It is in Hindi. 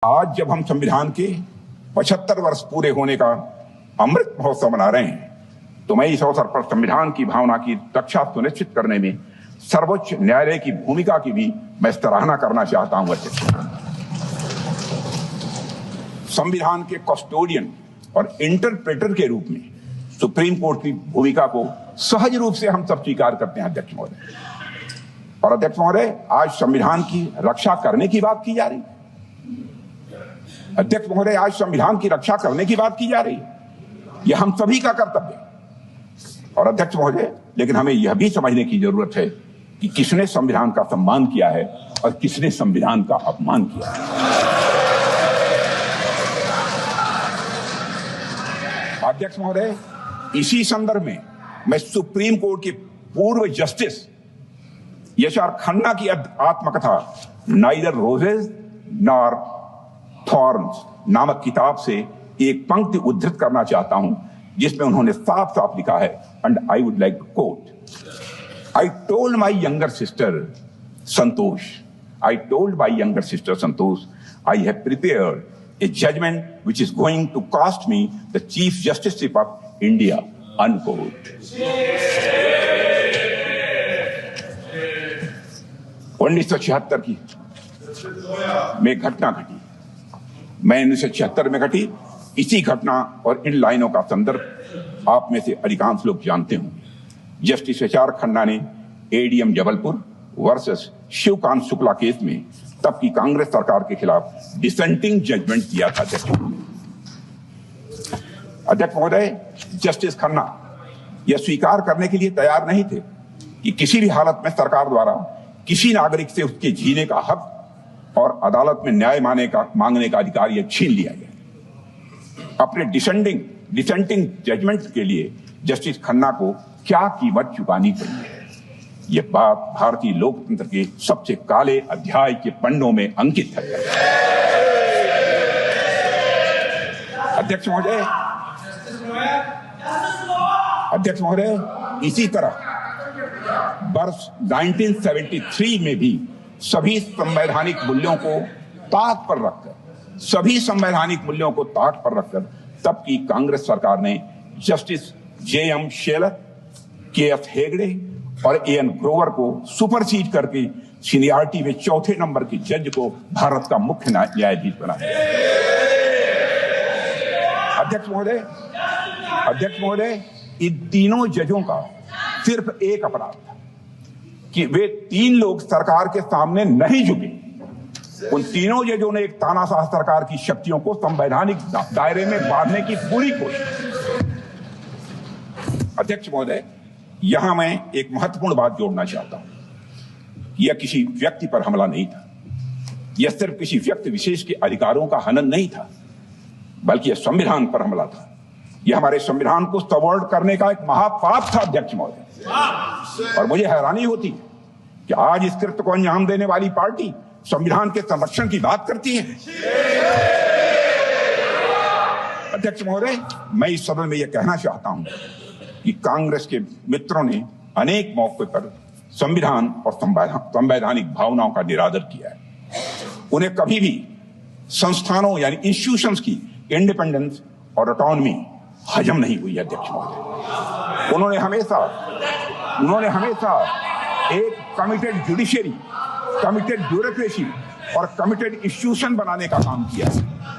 आज जब हम संविधान के 75 वर्ष पूरे होने का अमृत महोत्सव मना रहे हैं, तो मैं इस अवसर पर संविधान की भावना की रक्षा सुनिश्चित करने में सर्वोच्च न्यायालय की भूमिका की भी मैं सराहना करना चाहता हूं। संविधान के कस्टोडियन और इंटरप्रेटर के रूप में सुप्रीम कोर्ट की भूमिका को सहज रूप से हम सब स्वीकार करते हैं अध्यक्ष महोदय। और अध्यक्ष महोदय, आज संविधान की रक्षा करने की बात की जा रही है। अध्यक्ष महोदय, आज संविधान की रक्षा करने की बात की जा रही है। यह हम सभी का कर्तव्य है। और अध्यक्ष महोदय, लेकिन हमें यह भी समझने की जरूरत है कि किसने संविधान का सम्मान किया है और किसने संविधान का अपमान किया है। अध्यक्ष महोदय, इसी संदर्भ में मैं सुप्रीम कोर्ट के पूर्व जस्टिस यशआर खन्ना की आत्मकथा नाइदर रोजेज नॉर थॉर्न्स नामक किताब से एक पंक्ति उद्धृत करना चाहता हूं, जिसमें उन्होंने साफ साफ लिखा है, and I would like to quote, I told my younger sister Santosh, I told my younger sister Santosh, I have prepared a judgment which is going to cost me the Chief Justiceship of India, unquote. 1976 की में घटना घटी, मैं 1976 में घटी। इसी घटना और इन लाइनों का संदर्भ आप में से अधिकांश लोग जानते होंगे। जस्टिस यशआर खन्ना ने ADM Jabalpur versus Shivkant Shukla case में तब की कांग्रेस सरकार के खिलाफ डिसेंटिंग जजमेंट दिया था। अध्यक्ष महोदय, जस्टिस खन्ना यह स्वीकार करने के लिए तैयार नहीं थे कि किसी भी हालत में सरकार द्वारा किसी नागरिक से उसके जीने का हक और अदालत में न्याय मांगने का अधिकार यह छीन लिया गया। अपने डिसेंटिंग जजमेंट के लिए जस्टिस खन्ना को क्या कीमत चुकानी पड़ी है, यह बात भारतीय लोकतंत्र के सबसे काले अध्याय के पन्नों में अंकित है। अध्यक्ष महोदय, इसी तरह वर्ष 1973 में भी सभी संवैधानिक मूल्यों को ताक पर रखकर तब की कांग्रेस सरकार ने justice JM Shelar, KF Hegde और एएन ग्रोवर को सुपरसीड करके सीनियरिटी में चौथे नंबर के जज को भारत का मुख्य न्यायाधीश बनाया। अध्यक्ष महोदय, इन तीनों जजों का सिर्फ एक अपराध था कि वे तीन लोग सरकार के सामने नहीं झुके। उन तीनों जजों ने एक तानाशाह सरकार की शक्तियों को संवैधानिक दायरे में बांधने की पूरी कोशिश। अध्यक्ष महोदय, यहां मैं एक महत्वपूर्ण बात जोड़ना चाहता हूं। यह किसी व्यक्ति पर हमला नहीं था, यह सिर्फ किसी व्यक्ति विशेष के अधिकारों का हनन नहीं था, बल्कि यह संविधान पर हमला था। यह हमारे संविधान को सबवर्ट करने का एक महापाप था अध्यक्ष महोदय। और मुझे हैरानी होती है कि आज इस कृत्य को अंजाम देने वाली पार्टी संविधान के संरक्षण की बात करती है। अध्यक्ष महोदय, मैं इस सदन में यह कहना चाहता हूं कि कांग्रेस के मित्रों ने अनेक मौके पर संविधान और संवैधानिक भावनाओं का निरादर किया है। उन्हें कभी भी संस्थानों यानी इंस्टीट्यूशंस की इंडिपेंडेंस और ऑटोनॉमी हजम नहीं हुई। अध्यक्ष महोदय, उन्होंने हमेशा एक कमिटेड जुडिशरी, कमिटेड ब्यूरोक्रेसी और कमिटेड इंस्टीट्यूशन बनाने का काम किया है।